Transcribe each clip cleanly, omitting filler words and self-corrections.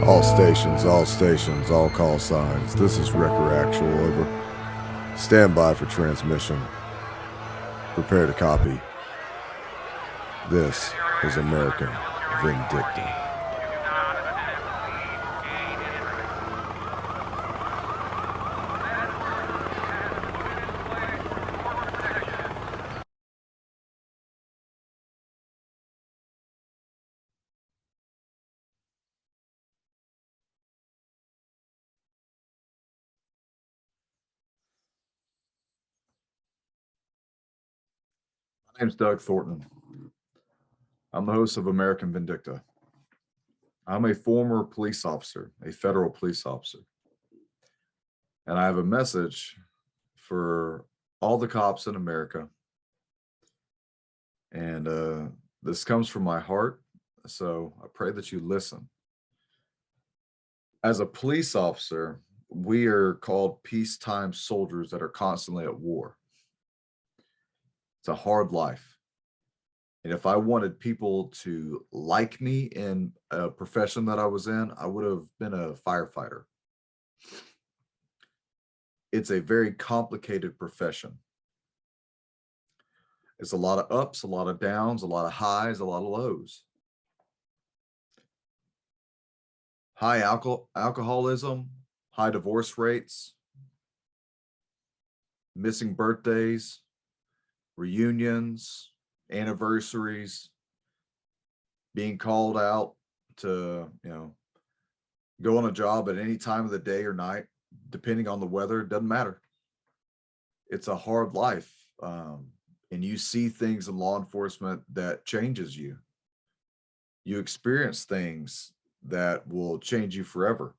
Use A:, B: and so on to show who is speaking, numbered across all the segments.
A: All stations, all call signs. This is Wrecker Actual, over. Stand by for transmission. Prepare to copy. This is American Vindicta.
B: My name's Doug Thornton. I'm the host of American Vindicta. I'm a former police officer, a federal police officer. And I have a message for all the cops in America. And this comes from my heart, so I pray that you listen. As a police officer, we are called peacetime soldiers that are constantly at war. It's a hard life. And if I wanted people to like me in a profession that I was in, I would have been a firefighter. It's a very complicated profession. It's a lot of ups, a lot of downs, a lot of highs, a lot of lows. High alcoholism, high divorce rates, missing birthdays, reunions, anniversaries, being called out to, go on a job at any time of the day or night, depending on the weather, it doesn't matter. It's a hard life. And you see things in law enforcement that changes you. You experience things that will change you forever.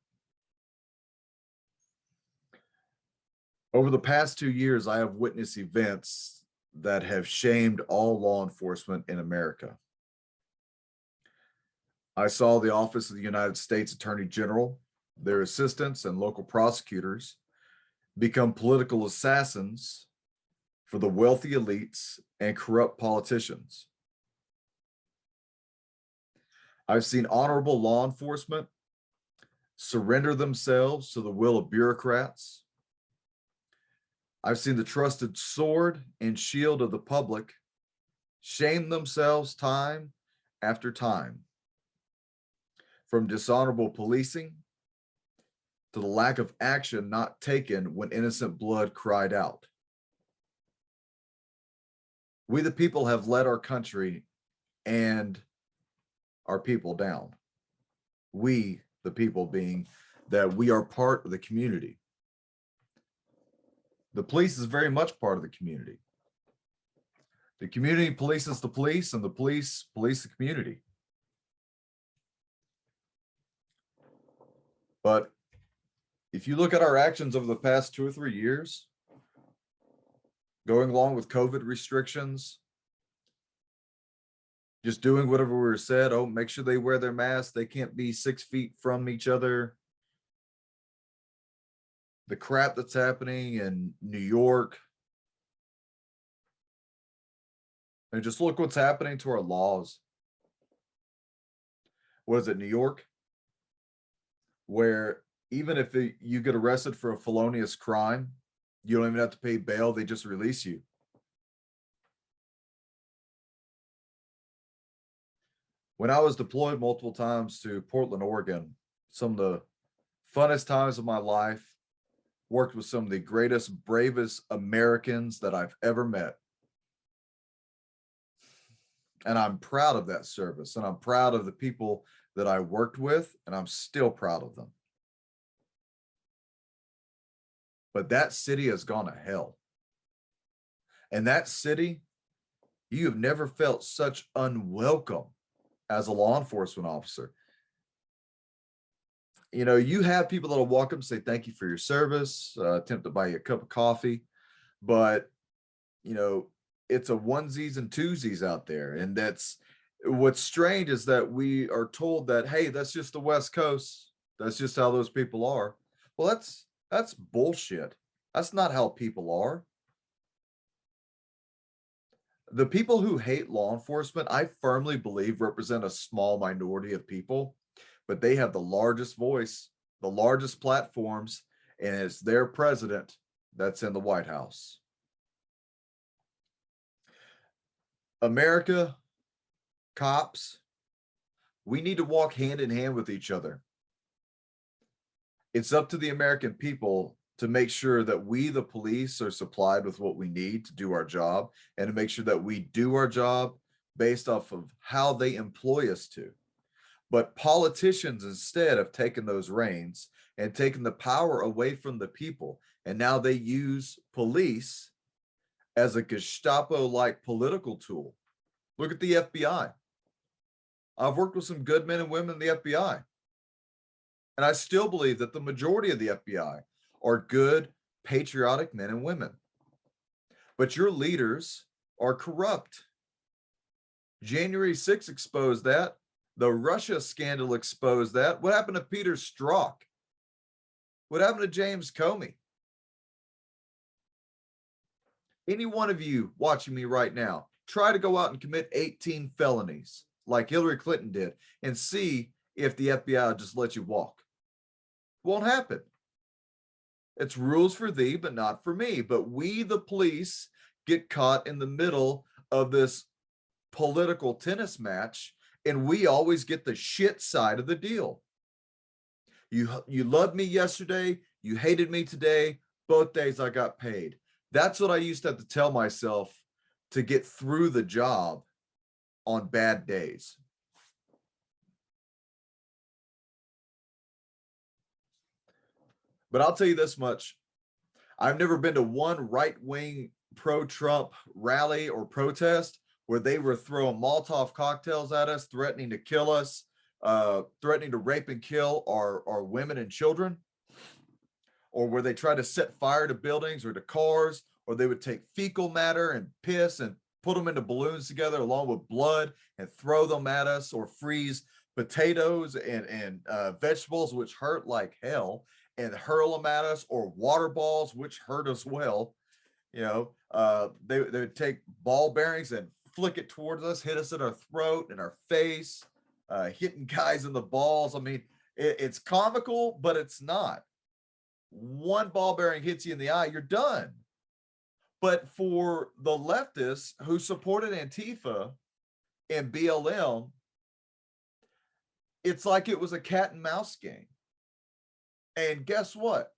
B: Over the past 2 years, I have witnessed events that have shamed all law enforcement in America. I saw the Office of the United States Attorney General, their assistants, and local prosecutors become political assassins for the wealthy elites and corrupt politicians. I've seen honorable law enforcement surrender themselves to the will of bureaucrats. I've seen the trusted sword and shield of the public shame themselves time after time. From dishonorable policing to the lack of action not taken when innocent blood cried out. We, the people, have led our country and our people down. We, the people, being that we are part of the community. The police is very much part of the community. The community polices the police, and the police police the community. But if you look at our actions over the past 2 or 3 years, going along with COVID restrictions, just doing whatever we were said, make sure they wear their masks, they can't be 6 feet from each other. The crap that's happening in New York. And just look what's happening to our laws. What is it, New York? Where even if you get arrested for a felonious crime, you don't even have to pay bail, they just release you. When I was deployed multiple times to Portland, Oregon, some of the funnest times of my life, worked with some of the greatest, bravest Americans that I've ever met. And I'm proud of that service, and I'm proud of the people that I worked with, and I'm still proud of them. But that city has gone to hell. And that city, you have never felt such unwelcome as a law enforcement officer. You have people that'll walk up and say, thank you for your service, attempt to buy you a cup of coffee. But, it's a onesies and twosies out there. And that's what's strange, is that we are told that, hey, that's just the West Coast. That's just how those people are. Well, that's bullshit. That's not how people are. The people who hate law enforcement, I firmly believe, represent a small minority of people. but they have the largest voice, the largest platforms, and it's their president that's in the White House. America, cops, we need to walk hand in hand with each other. It's up to the American people to make sure that we, the police, are supplied with what we need to do our job, and to make sure that we do our job based off of how they employ us to. But politicians instead have taken those reins and taken the power away from the people. And now they use police as a Gestapo-like political tool. Look at the FBI. I've worked with some good men and women in the FBI. And I still believe that the majority of the FBI are good, patriotic men and women. But your leaders are corrupt. January 6th exposed that. The Russia scandal exposed that. What happened to Peter Strzok? What happened to James Comey? Any one of you watching me right now, try to go out and commit 18 felonies like Hillary Clinton did and see if the FBI will just let you walk. Won't happen. It's rules for thee, but not for me. But we, the police, get caught in the middle of this political tennis match, and we always get the shit side of the deal. You loved me yesterday, you hated me today, both days I got paid. That's what I used to have to tell myself to get through the job on bad days. But I'll tell you this much. I've never been to one right-wing pro-Trump rally or protest where they were throwing Molotov cocktails at us, threatening to kill us, threatening to rape and kill our women and children, or where they tried to set fire to buildings or to cars, or they would take fecal matter and piss and put them into balloons together along with blood and throw them at us, or freeze potatoes and vegetables, which hurt like hell, and hurl them at us, or water balls, which hurt as well. You know, they would take ball bearings and flick it towards us, hit us in our throat and our face, hitting guys in the balls. I mean, it's comical, but it's not. One ball bearing hits you in the eye, you're done. But for the leftists who supported Antifa and BLM, it's like it was a cat and mouse game. And guess what?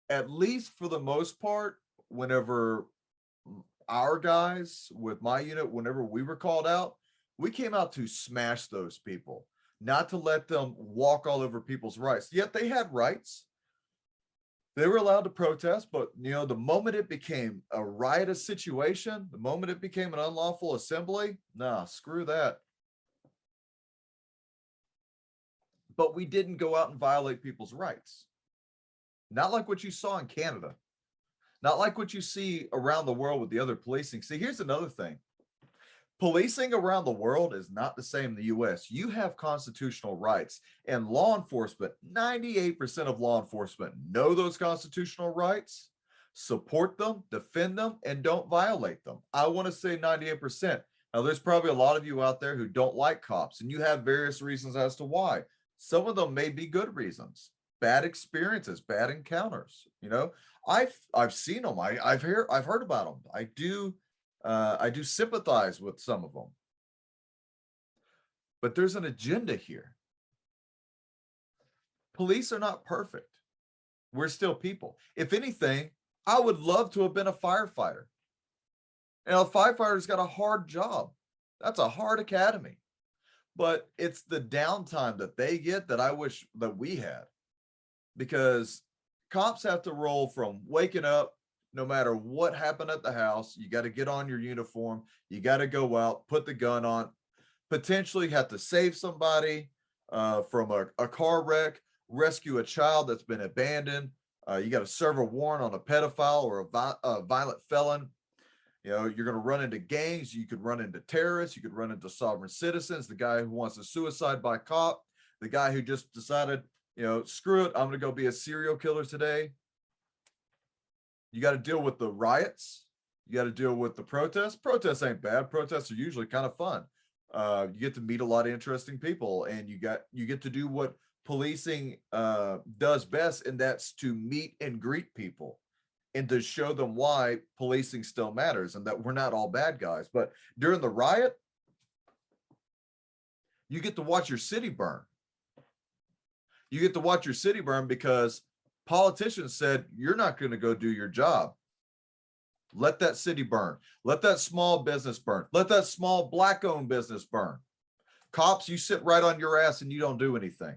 B: At least for the most part, whenever our guys with my unit, whenever we were called out, we came out to smash those people, not to let them walk all over people's rights. Yet they had rights. They were allowed to protest, but you know, the moment it became a riotous situation, the moment it became an unlawful assembly, nah, screw that. But we didn't go out and violate people's rights. Not like what you saw in Canada. Not like what you see around the world with the other policing. See, here's another thing. Policing around the world is not the same in the US. You have constitutional rights, and law enforcement, 98% of law enforcement know those constitutional rights, support them, defend them, and don't violate them. I want to say 98%. Now, there's probably a lot of you out there who don't like cops, and you have various reasons as to why. Some of them may be good reasons, bad experiences, bad encounters. You know, I've seen them. I've heard about them. I do sympathize with some of them. But there's an agenda here. Police are not perfect. We're still people. If anything, I would love to have been a firefighter. You know, a firefighter's got a hard job. That's a hard academy. But it's the downtime that they get that I wish that we had. Because cops have to roll from waking up, no matter what happened at the house, you got to get on your uniform, you got to go out, put the gun on, potentially have to save somebody from a car wreck, rescue a child that's been abandoned. You got to serve a warrant on a pedophile or a violent felon. You know, you're going to run into gangs. You could run into terrorists. You could run into sovereign citizens, the guy who wants a suicide by cop, the guy who just decided, you know, screw it, I'm going to go be a serial killer today. You got to deal with the riots. You got to deal with the protests. Protests ain't bad. Protests are usually kind of fun. You get to meet a lot of interesting people, and you get to do what policing does best, and that's to meet and greet people and to show them why policing still matters and that we're not all bad guys. But during the riot, you get to watch your city burn. You get to watch your city burn because politicians said, you're not going to go do your job. Let that city burn. Let that small business burn. Let that small Black-owned business burn. Cops, you sit right on your ass and you don't do anything.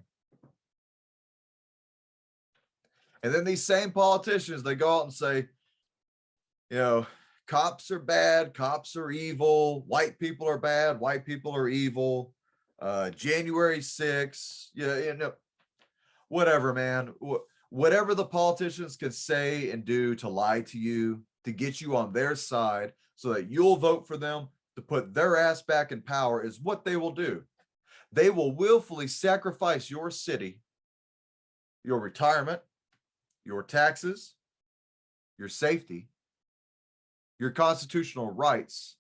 B: And then these same politicians, they go out and say, you know, cops are bad, cops are evil, white people are bad, white people are evil. January 6th, whatever, man. Whatever the politicians could say and do to lie to you, to get you on their side so that you'll vote for them, to put their ass back in power, is what they will do. They will willfully sacrifice your city, your retirement, your taxes, your safety, your constitutional rights,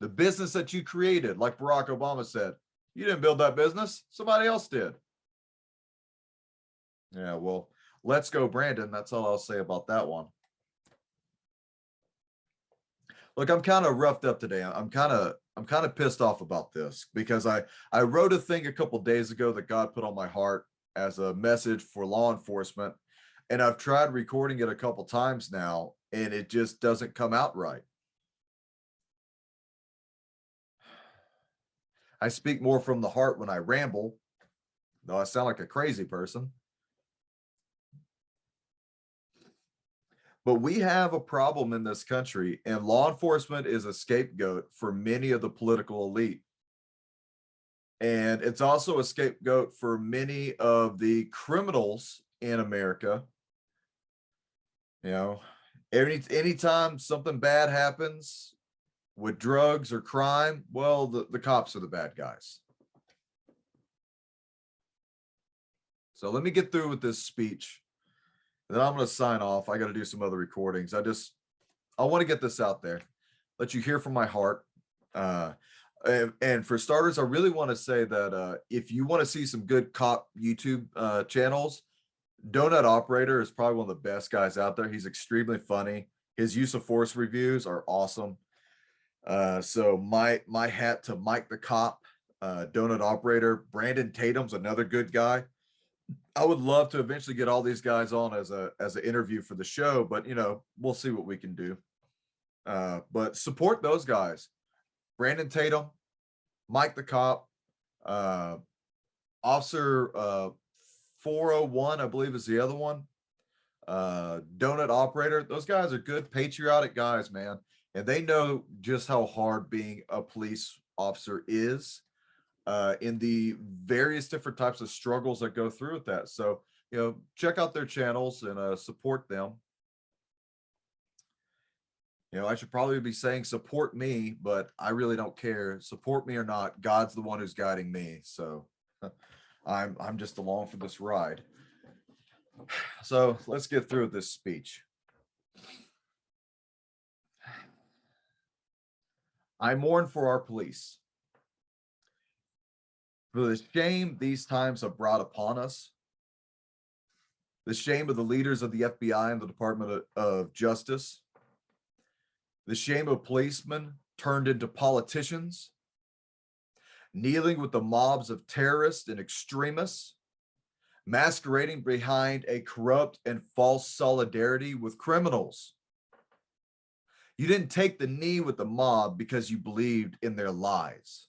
B: the business that you created. Like Barack Obama said, you didn't build that business, somebody else did. Yeah, well, let's go, Brandon. That's all I'll say about that one. Look, I'm kind of roughed up today. I'm kind of pissed off about this because I wrote a thing a couple days ago that God put on my heart as a message for law enforcement, and I've tried recording it a couple times now, and it just doesn't come out right. I speak more from the heart when I ramble, though I sound like a crazy person. But we have a problem in this country, and law enforcement is a scapegoat for many of the political elite. And it's also a scapegoat for many of the criminals in America. You know, anytime something bad happens with drugs or crime, well, the cops are the bad guys. So let me get through with this speech. Then I'm going to sign off. I got to do some other recordings. I want to get this out there, let you hear from my heart. And for starters, I really want to say that if you want to see some good cop YouTube channels, Donut Operator is probably one of the best guys out there. He's extremely funny. His use of force reviews are awesome. So my hat to Mike the Cop, Donut Operator. Brandon Tatum's another good guy. I would love to eventually get all these guys on as an interview for the show, but we'll see what we can do. But support those guys. Brandon Tatum, Mike the Cop, Officer 401, I believe is the other one. Donut Operator. Those guys are good, patriotic guys, man. And they know just how hard being a police officer is. In the various different types of struggles that go through with that. So, check out their channels and support them. I should probably be saying support me, but I really don't care. Support me or not, God's the one who's guiding me. So I'm just along for this ride. So let's get through this speech. I mourn for our police, for the shame these times have brought upon us, the shame of the leaders of the FBI and the Department of Justice, the shame of policemen turned into politicians, kneeling with the mobs of terrorists and extremists, masquerading behind a corrupt and false solidarity with criminals. You didn't take the knee with the mob because you believed in their lies.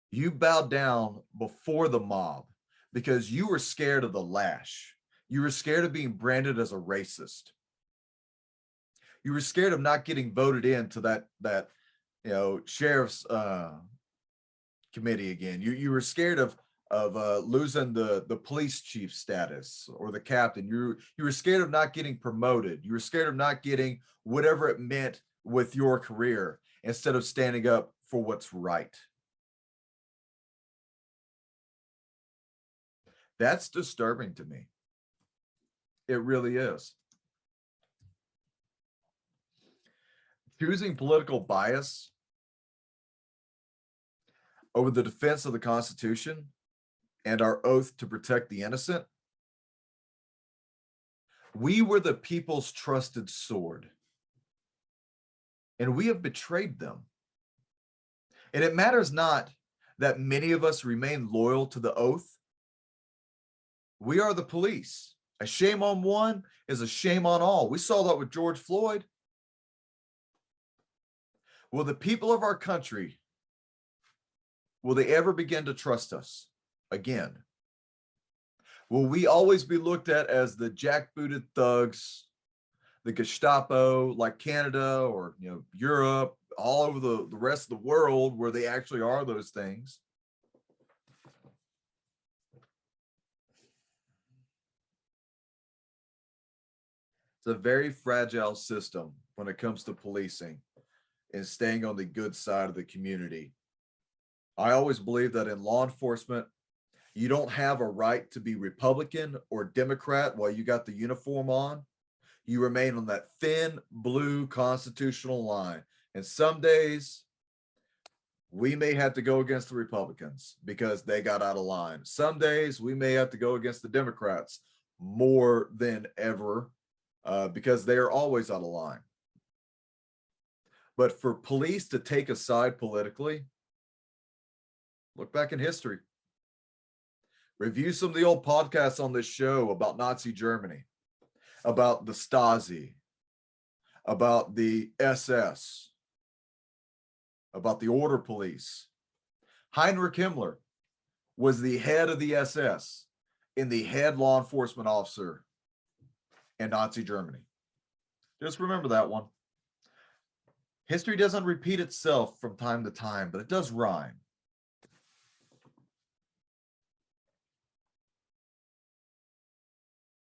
B: You bowed down before the mob because you were scared of the lash. You were scared of being branded as a racist. You were scared of not getting voted into that sheriff's committee again. You were scared of losing the police chief status or the captain. You were scared of not getting promoted. You were scared of not getting whatever it meant with your career instead of standing up for what's right. That's disturbing to me. It really is. Choosing political bias over the defense of the Constitution and our oath to protect the innocent. We were the people's trusted sword, and we have betrayed them. And it matters not that many of us remain loyal to the oath. We are the police. A shame on one is a shame on all. We saw that with George Floyd. Will the people of our country, will they ever begin to trust us again? Will we always be looked at as the jackbooted thugs, the Gestapo, like Canada or Europe, all over the rest of the world, where they actually are those things? It's a very fragile system when it comes to policing and staying on the good side of the community. I always believe that in law enforcement, you don't have a right to be Republican or Democrat while you got the uniform on. You remain on that thin blue constitutional line. And some days we may have to go against the Republicans because they got out of line. Some days we may have to go against the Democrats more than ever because they are always out of line. But for police to take a side politically, look back in history. Review some of the old podcasts on this show about Nazi Germany, about the Stasi, about the SS, about the order police. Heinrich Himmler was the head of the SS and the head law enforcement officer in Nazi Germany. Just remember that one. History doesn't repeat itself from time to time, but it does rhyme.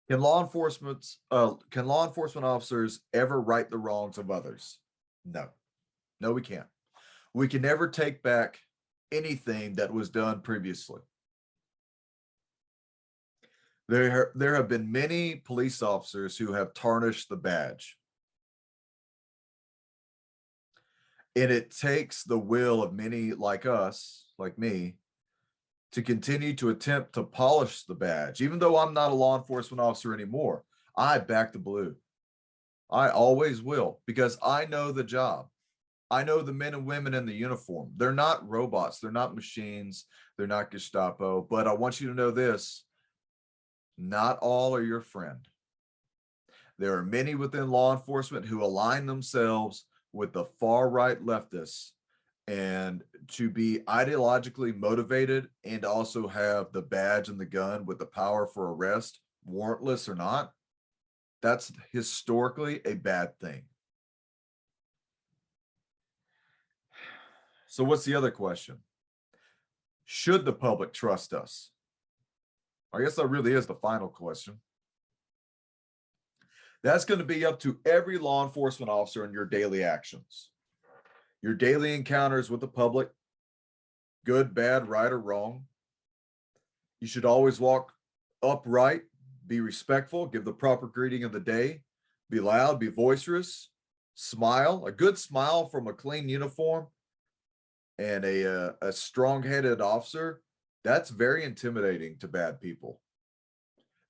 B: Can law enforcement officers ever right the wrongs of others? No. No, we can't. We can never take back anything that was done previously. There have been many police officers who have tarnished the badge. And it takes the will of many like us, like me, to continue to attempt to polish the badge. Even though I'm not a law enforcement officer anymore, I back the blue. I always will, because I know the job. I know the men and women in the uniform. They're not robots. They're not machines. They're not Gestapo. But I want you to know this: not all are your friend. There are many within law enforcement who align themselves with the far right leftists, and to be ideologically motivated and also have the badge and the gun with the power for arrest, warrantless or not, that's historically a bad thing. So what's the other question? Should the public trust us? I guess that really is the final question. That's going to be up to every law enforcement officer in your daily actions. Your daily encounters with the public, good, bad, right, or wrong. You should always walk upright, be respectful, give the proper greeting of the day, be loud, be boisterous, smile. A good smile from a clean uniform and a strong-headed officer, that's very intimidating to bad people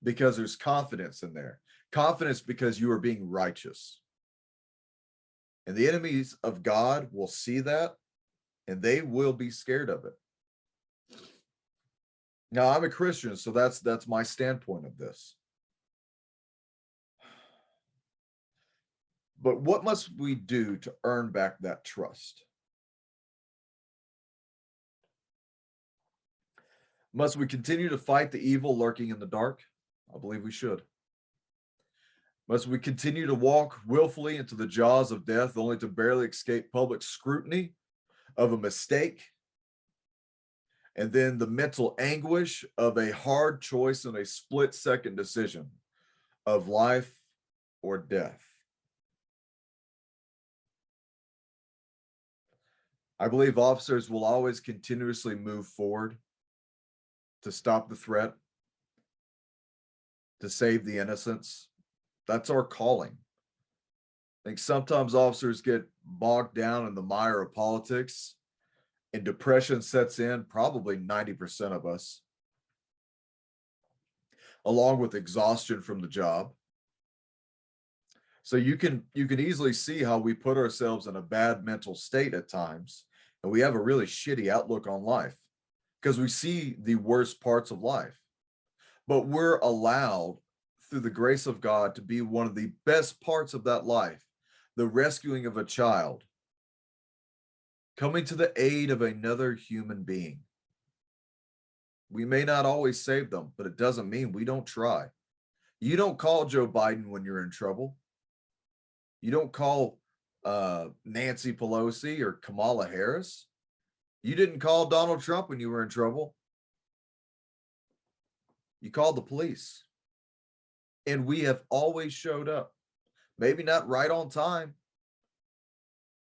B: because there's confidence in there. Confidence because you are being righteous. And the enemies of God will see that, and they will be scared of it. Now, I'm a Christian, so that's my standpoint of this. But what must we do to earn back that trust? Must we continue to fight the evil lurking in the dark? I believe we should. Must we continue to walk willfully into the jaws of death only to barely escape public scrutiny of a mistake? And then the mental anguish of a hard choice and a split-second decision of life or death. I believe officers will always continuously move forward to stop the threat, to save the innocents. That's our calling. I think sometimes officers get bogged down in the mire of politics and depression sets in, probably 90% of us, along with exhaustion from the job. So you can easily see how we put ourselves in a bad mental state at times, and we have a really shitty outlook on life because we see the worst parts of life. But we're allowed, through the grace of God, to be one of the best parts of that life, the rescuing of a child, coming to the aid of another human being. We may not always save them, but it doesn't mean we don't try. You don't call Joe Biden when you're in trouble. You don't call Nancy Pelosi or Kamala Harris. You didn't call Donald Trump when you were in trouble. You called the police. And we have always showed up. Maybe not right on time.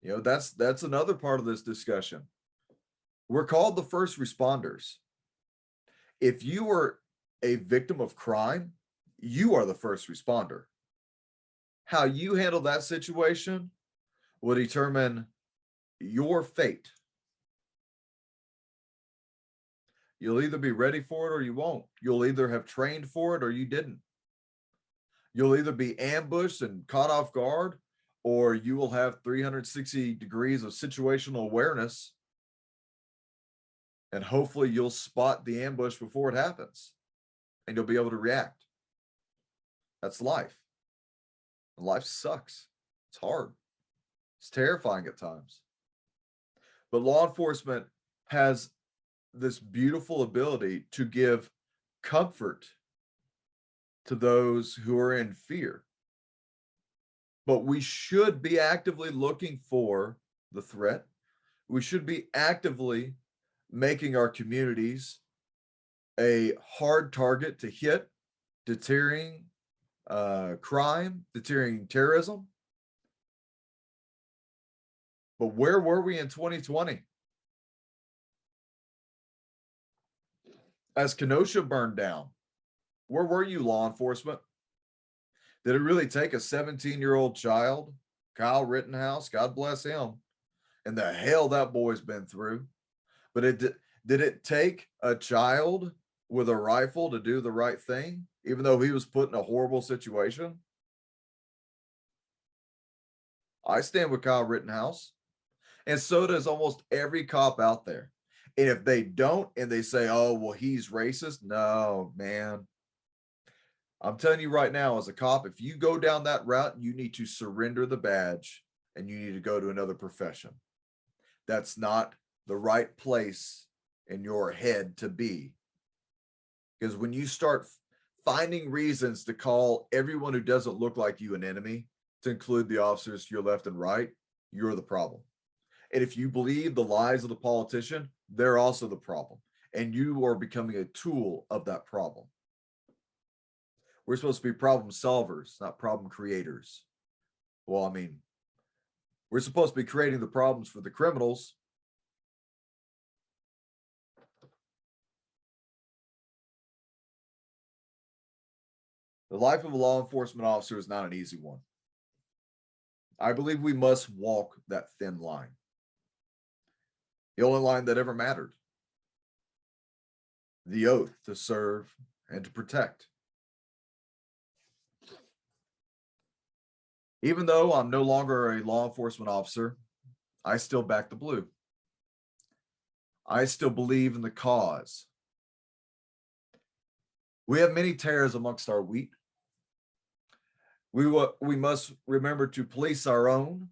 B: You know, that's another part of this discussion. We're called the first responders. If you were a victim of crime, you are the first responder. How you handle that situation will determine your fate. You'll either be ready for it or you won't. You'll either have trained for it or you didn't. You'll either be ambushed and caught off guard, or you will have 360 degrees of situational awareness, and hopefully you'll spot the ambush before it happens and you'll be able to react. That's life. Life sucks. It's hard. It's terrifying at times. But law enforcement has this beautiful ability to give comfort to those who are in fear. But we should be actively looking for the threat. We should be actively making our communities a hard target to hit, deterring crime, deterring terrorism. But where were we in 2020? As Kenosha burned down, where were you, law enforcement? Did it really take a 17-year-old child, Kyle Rittenhouse, God bless him, and the hell that boy's been through? But did it take a child with a rifle to do the right thing, even though he was put in a horrible situation? I stand with Kyle Rittenhouse, and so does almost every cop out there. And if they don't, and they say, oh, well, he's racist. No, man. I'm telling you right now, as a cop, if you go down that route, you need to surrender the badge and you need to go to another profession. That's not the right place in your head to be. Because when you start finding reasons to call everyone who doesn't look like you an enemy, to include the officers to your left and right, you're the problem. And if you believe the lies of the politician, they're also the problem. And you are becoming a tool of that problem. We're supposed to be problem solvers, not problem creators. Well, I mean, we're supposed to be creating the problems for the criminals. The life of a law enforcement officer is not an easy one. I believe we must walk that thin line. The only line that ever mattered. The oath to serve and to protect. Even though I'm no longer a law enforcement officer, I still back the blue. I still believe in the cause. We have many tares amongst our wheat. We must remember to police our own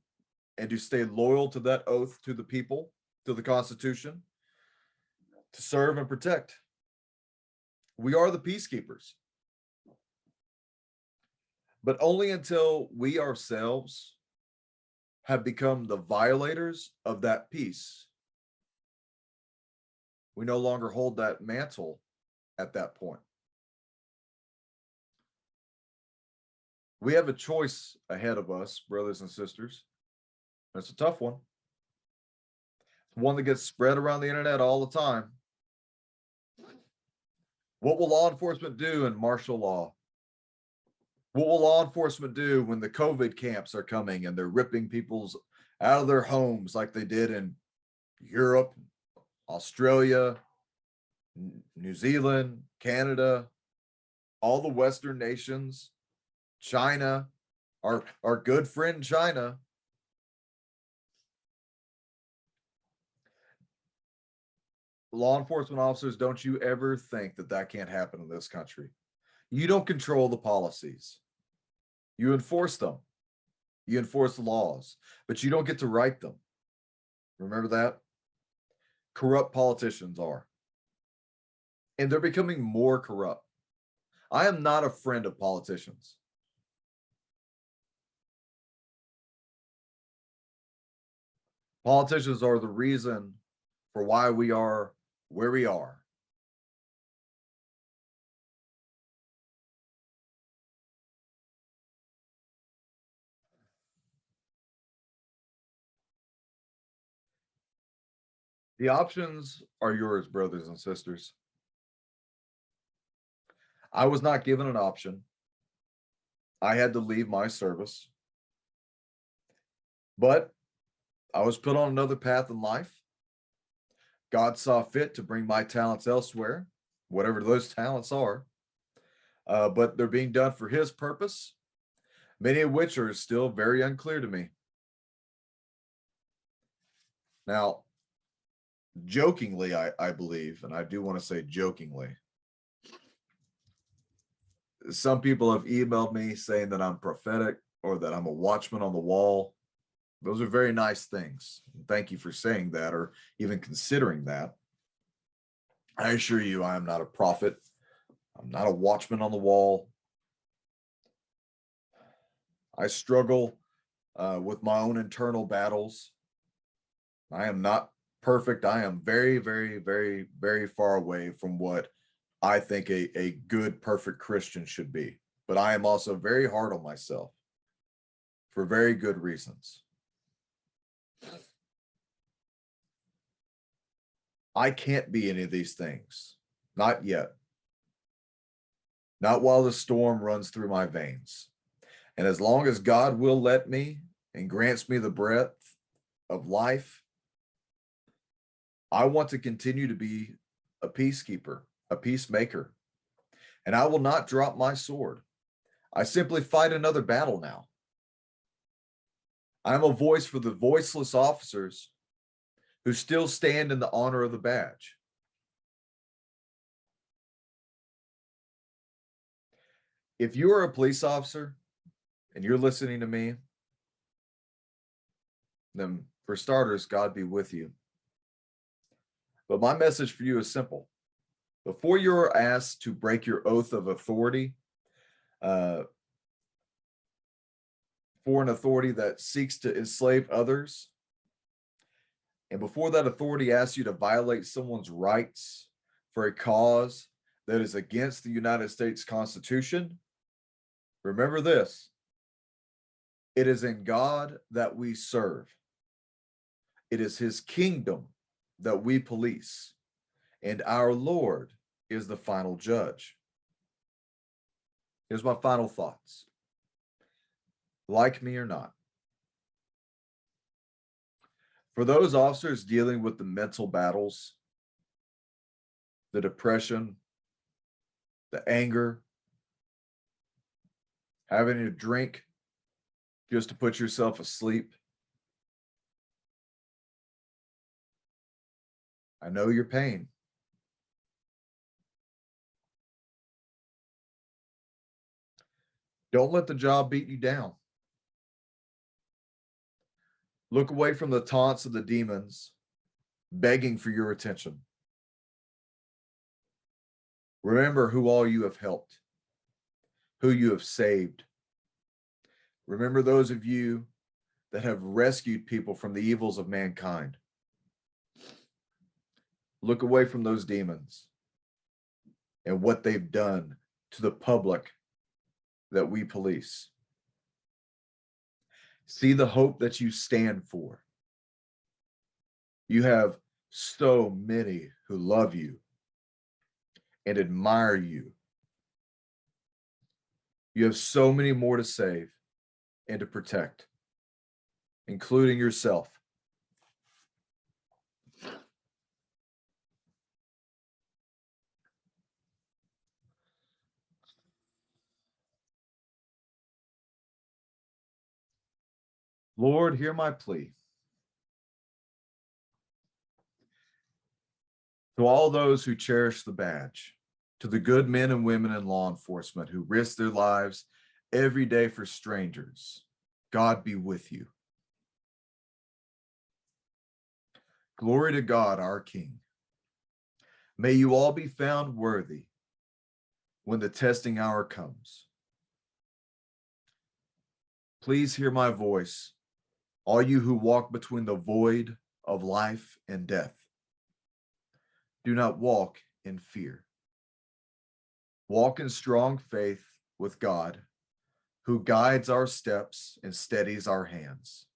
B: and to stay loyal to that oath to the people, to the Constitution, to serve and protect. We are the peacekeepers. But only until we ourselves have become the violators of that peace, we no longer hold that mantle at that point. We have a choice ahead of us, brothers and sisters. It's a tough one. It's one that gets spread around the internet all the time. What will law enforcement do in martial law? What will law enforcement do when the COVID camps are coming and they're ripping people out of their homes like they did in Europe, Australia, New Zealand, Canada, all the Western nations, China, our good friend China. Law enforcement officers, don't you ever think that that can't happen in this country. You don't control the policies. You enforce them. You enforce the laws, but you don't get to write them. Remember that? Corrupt politicians are. And they're becoming more corrupt. I am not a friend of politicians. Politicians are the reason for why we are where we are. The options are yours, brothers and sisters. I was not given an option. I had to leave my service. But I was put on another path in life. God saw fit to bring my talents elsewhere, whatever those talents are. But they're being done for his purpose, many of which are still very unclear to me. Now, jokingly, I believe, and I do want to say jokingly, some people have emailed me saying that I'm prophetic or that I'm a watchman on the wall. Those are very nice things. Thank you for saying that or even considering that. I assure you, I am not a prophet. I'm not a watchman on the wall. I struggle with my own internal battles. I am not perfect. I am very, very, very, very far away from what I think a good, perfect Christian should be. But I am also very hard on myself for very good reasons. I can't be any of these things. Not yet. Not while the storm runs through my veins. And as long as God will let me and grants me the breath of life, I want to continue to be a peacekeeper, a peacemaker. And I will not drop my sword. I simply fight another battle now. I'm a voice for the voiceless officers who still stand in the honor of the badge. If you are a police officer and you're listening to me, then for starters, God be with you. But my message for you is simple. Before you're asked to break your oath of authority for an authority that seeks to enslave others, and before that authority asks you to violate someone's rights for a cause that is against the United States Constitution, remember this: it is in God that we serve. It is his kingdom that we police, and our Lord is the final judge. Here's my final thoughts. Like me or not, for those officers dealing with the mental battles, the depression, the anger, having to drink just to put yourself asleep, I know your pain. Don't let the job beat you down. Look away from the taunts of the demons begging for your attention. Remember who all you have helped, who you have saved. Remember those of you that have rescued people from the evils of mankind. Look away from those demons and what they've done to the public that we police. See the hope that you stand for. You have so many who love you and admire you. You have so many more to save and to protect, including yourself. Lord, hear my plea. To all those who cherish the badge, to the good men and women in law enforcement who risk their lives every day for strangers, God be with you. Glory to God, our King. May you all be found worthy when the testing hour comes. Please hear my voice, all you who walk between the void of life and death. Do not walk in fear. Walk in strong faith with God, who guides our steps and steadies our hands.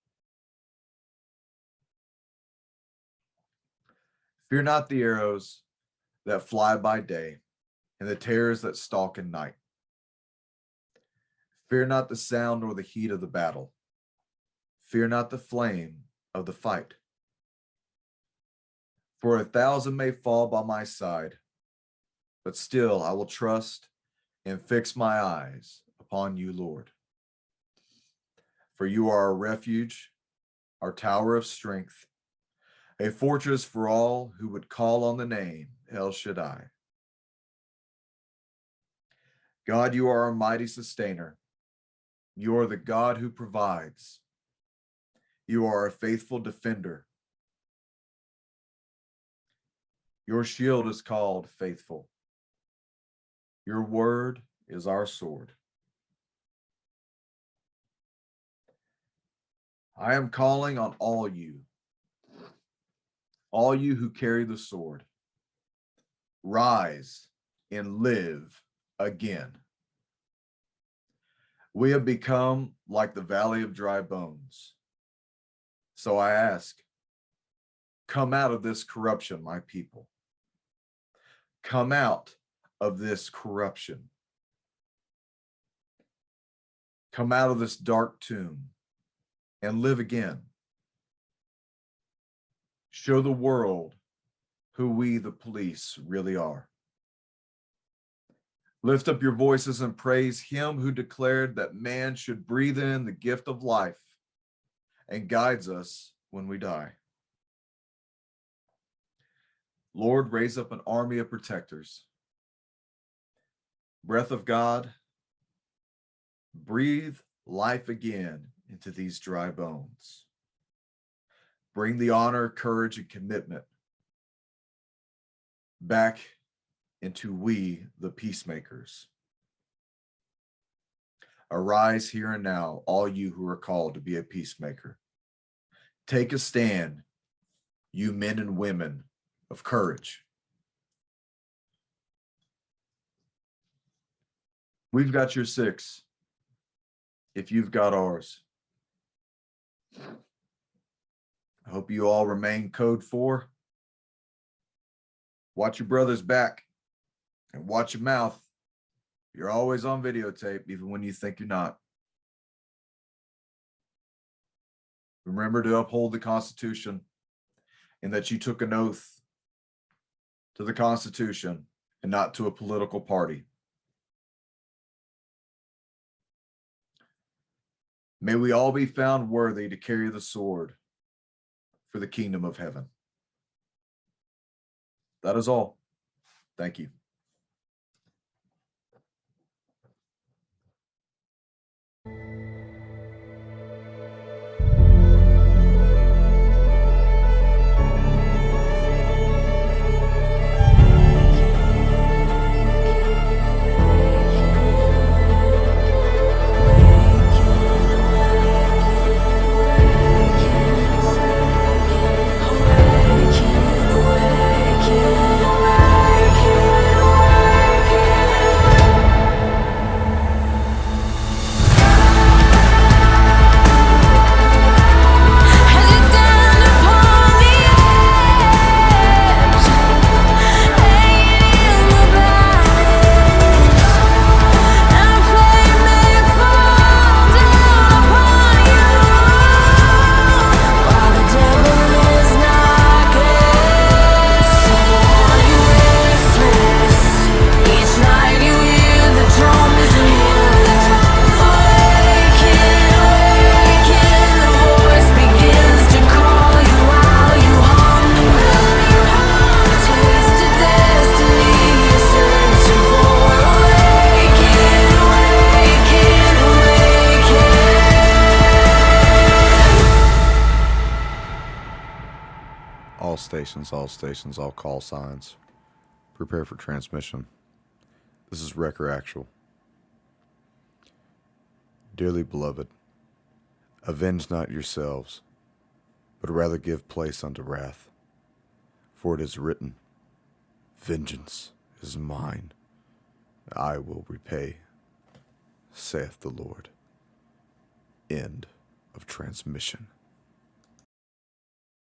B: Fear not the arrows that fly by day and the terrors that stalk in night. Fear not the sound or the heat of the battle. Fear not the flame of the fight. For 1,000 may fall by my side, but still I will trust and fix my eyes upon you, Lord. For you are our refuge, our tower of strength, a fortress for all who would call on the name El Shaddai. God, you are our mighty sustainer. You are the God who provides. You are a faithful defender. Your shield is called faithful. Your word is our sword. I am calling on all you who carry the sword. Rise and live again. We have become like the valley of dry bones. So I ask, come out of this corruption, my people. Come out of this corruption. Come out of this dark tomb and live again. Show the world who we, the police, really are. Lift up your voices and praise him who declared that man should breathe in the gift of life and guides us when we die. Lord, raise up an army of protectors. Breath of God, breathe life again into these dry bones. Bring the honor, courage, and commitment back into we, the peacemakers. Arise here and now, all you who are called to be a peacemaker. Take a stand, you men and women of courage. We've got your 6, if you've got ours. I hope you all remain code 4. Watch your brother's back and watch your mouth. You're always on videotape, even when you think you're not. Remember to uphold the Constitution and that you took an oath to the Constitution and not to a political party. May we all be found worthy to carry the sword for the kingdom of heaven. That is all. Thank you.
A: All stations, all call signs. Prepare for transmission. This is Wrecker Actual. Dearly beloved, avenge not yourselves, but rather give place unto wrath. For it is written, Vengeance is mine, I will repay, saith the Lord. End of transmission.